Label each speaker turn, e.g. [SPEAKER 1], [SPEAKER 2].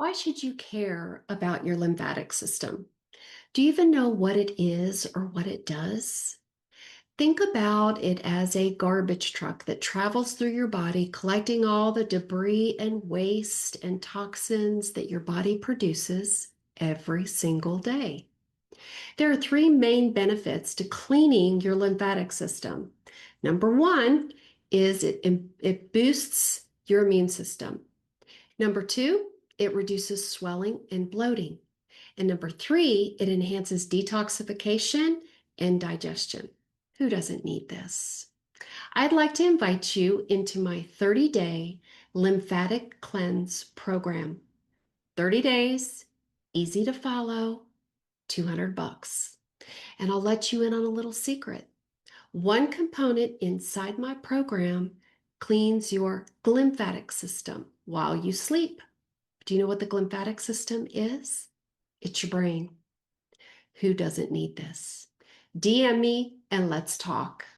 [SPEAKER 1] Why should you care about your lymphatic system? Do you even know what it is or what it does? Think about it as a garbage truck that travels through your body, collecting all the debris and waste and toxins that your body produces every single day. There are three main benefits to cleaning your lymphatic system. Number one is it boosts your immune system. Number two, it reduces swelling and bloating. And number three, it enhances detoxification and digestion. Who doesn't need this? I'd like to invite you into my 30-day lymphatic cleanse program. 30 days, easy to follow, 200 bucks. And I'll let you in on a little secret. One component inside my program cleans your glymphatic system while you sleep. Do you know what the glymphatic system is? It's your brain. Who doesn't need this? DM me and let's talk.